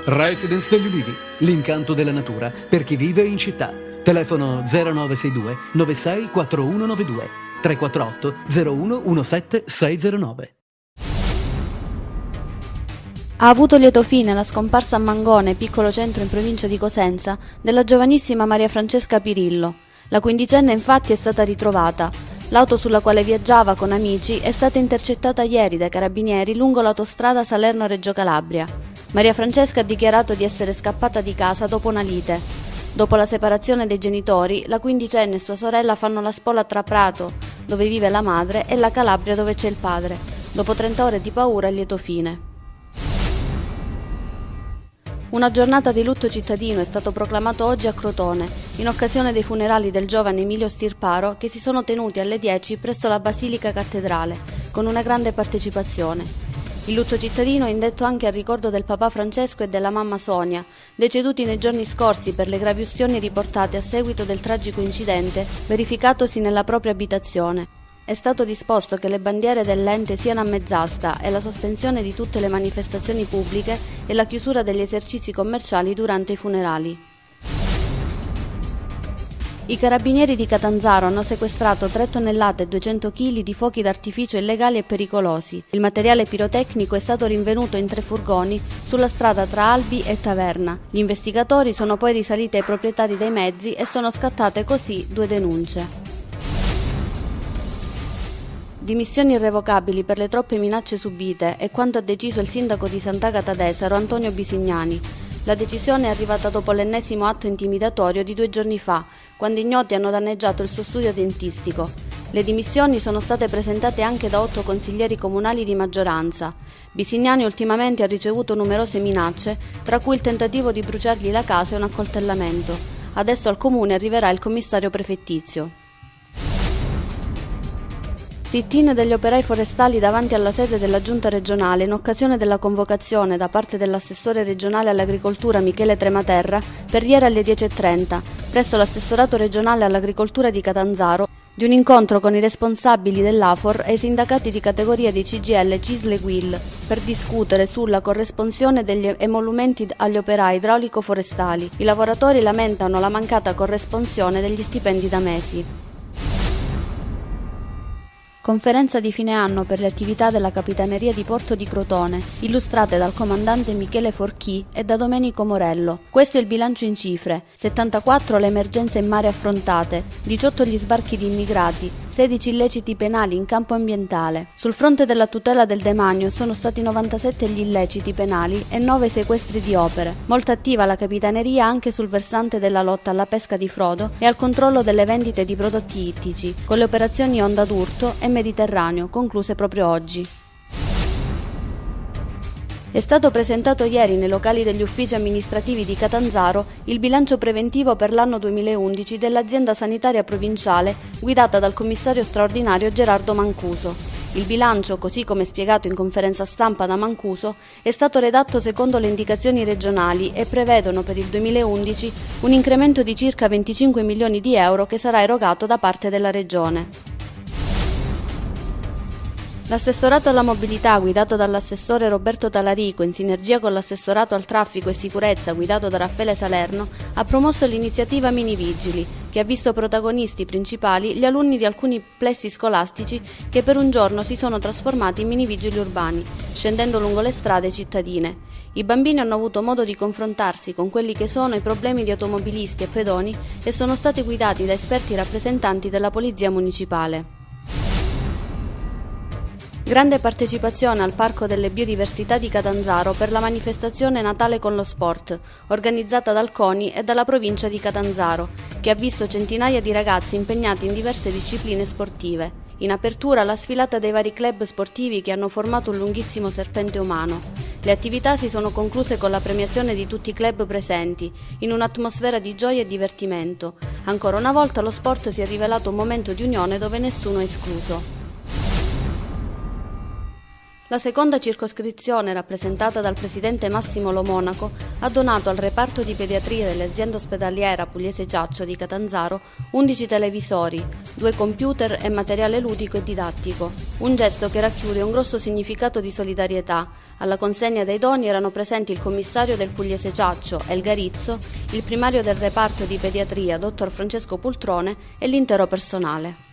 Residence degli Ulivi, l'incanto della natura per chi vive in città. Telefono 0962 96 4192 348 01 17 609. Ha avuto lieto fine la scomparsa a Mangone, piccolo centro in provincia di Cosenza, della giovanissima Maria Francesca Pirillo. La quindicenne infatti è stata ritrovata. L'auto sulla quale viaggiava con amici è stata intercettata ieri dai carabinieri lungo l'autostrada Salerno-Reggio Calabria. Maria Francesca ha dichiarato di essere scappata di casa dopo una lite. Dopo la separazione dei genitori, la quindicenne e sua sorella fanno la spola tra Prato, dove vive la madre, e la Calabria, dove c'è il padre. Dopo 30 ore di paura e lieto fine. Una giornata di lutto cittadino è stato proclamato oggi a Crotone, in occasione dei funerali del giovane Emilio Stirparo, che si sono tenuti alle 10 presso la Basilica Cattedrale, con una grande partecipazione. Il lutto cittadino è indetto anche al ricordo del papà Francesco e della mamma Sonia, deceduti nei giorni scorsi per le gravi ustioni riportate a seguito del tragico incidente verificatosi nella propria abitazione. È stato disposto che le bandiere dell'ente siano a mezz'asta e la sospensione di tutte le manifestazioni pubbliche e la chiusura degli esercizi commerciali durante i funerali. I carabinieri di Catanzaro hanno sequestrato 3 tonnellate e 200 kg di fuochi d'artificio illegali e pericolosi. Il materiale pirotecnico è stato rinvenuto in 3 furgoni sulla strada tra Albi e Taverna. Gli investigatori sono poi risaliti ai proprietari dei mezzi e sono scattate così 2 denunce. Dimissioni irrevocabili per le troppe minacce subite è quanto ha deciso il sindaco di Sant'Agata d'Esaro, Antonio Bisignani. La decisione è arrivata dopo l'ennesimo atto intimidatorio di 2 giorni fa, quando ignoti hanno danneggiato il suo studio dentistico. Le dimissioni sono state presentate anche da 8 consiglieri comunali di maggioranza. Bisignani ultimamente ha ricevuto numerose minacce, tra cui il tentativo di bruciargli la casa e un accoltellamento. Adesso al comune arriverà il commissario prefettizio. Sit-in degli operai forestali davanti alla sede della Giunta regionale in occasione della convocazione da parte dell'assessore regionale all'agricoltura Michele Trematerra per ieri alle 10:30 presso l'assessorato regionale all'agricoltura di Catanzaro di un incontro con i responsabili dell'AFOR e i sindacati di categoria di CGIL, CISL e UIL per discutere sulla corresponsione degli emolumenti agli operai idraulico-forestali. I lavoratori lamentano la mancata corresponsione degli stipendi da mesi. Conferenza di fine anno per le attività della Capitaneria di Porto di Crotone, illustrate dal comandante Michele Forchì e da Domenico Morello. Questo è il bilancio in cifre: 74 le emergenze in mare affrontate, 18 gli sbarchi di immigrati, 16 illeciti penali in campo ambientale. Sul fronte della tutela del demanio sono stati 97 gli illeciti penali e 9 sequestri di opere. Molto attiva la Capitaneria anche sul versante della lotta alla pesca di frodo e al controllo delle vendite di prodotti ittici, con le operazioni Onda d'Urto e Mediterraneo, concluse proprio oggi. È stato presentato ieri nei locali degli uffici amministrativi di Catanzaro il bilancio preventivo per l'anno 2011 dell'azienda sanitaria provinciale guidata dal commissario straordinario Gerardo Mancuso. Il bilancio, così come spiegato in conferenza stampa da Mancuso, è stato redatto secondo le indicazioni regionali e prevedono per il 2011 un incremento di circa 25 milioni di euro che sarà erogato da parte della Regione. L'assessorato alla mobilità, guidato dall'assessore Roberto Talarico in sinergia con l'assessorato al traffico e sicurezza guidato da Raffaele Salerno, ha promosso l'iniziativa Mini Vigili, che ha visto protagonisti principali gli alunni di alcuni plessi scolastici che per un giorno si sono trasformati in mini vigili urbani, scendendo lungo le strade cittadine. I bambini hanno avuto modo di confrontarsi con quelli che sono i problemi di automobilisti e pedoni e sono stati guidati da esperti rappresentanti della Polizia Municipale. Grande partecipazione al Parco delle Biodiversità di Catanzaro per la manifestazione Natale con lo Sport, organizzata dal CONI e dalla provincia di Catanzaro, che ha visto centinaia di ragazzi impegnati in diverse discipline sportive. In apertura la sfilata dei vari club sportivi che hanno formato un lunghissimo serpente umano. Le attività si sono concluse con la premiazione di tutti i club presenti, in un'atmosfera di gioia e divertimento. Ancora una volta lo sport si è rivelato un momento di unione dove nessuno è escluso. La seconda circoscrizione, rappresentata dal presidente Massimo Lo Monaco, ha donato al reparto di pediatria dell'azienda ospedaliera Pugliese Ciaccio di Catanzaro 11 televisori, 2 computer e materiale ludico e didattico. Un gesto che racchiude un grosso significato di solidarietà. Alla consegna dei doni erano presenti il commissario del Pugliese Ciaccio, Elga Rizzo, il primario del reparto di pediatria, dottor Francesco Pultrone, e l'intero personale.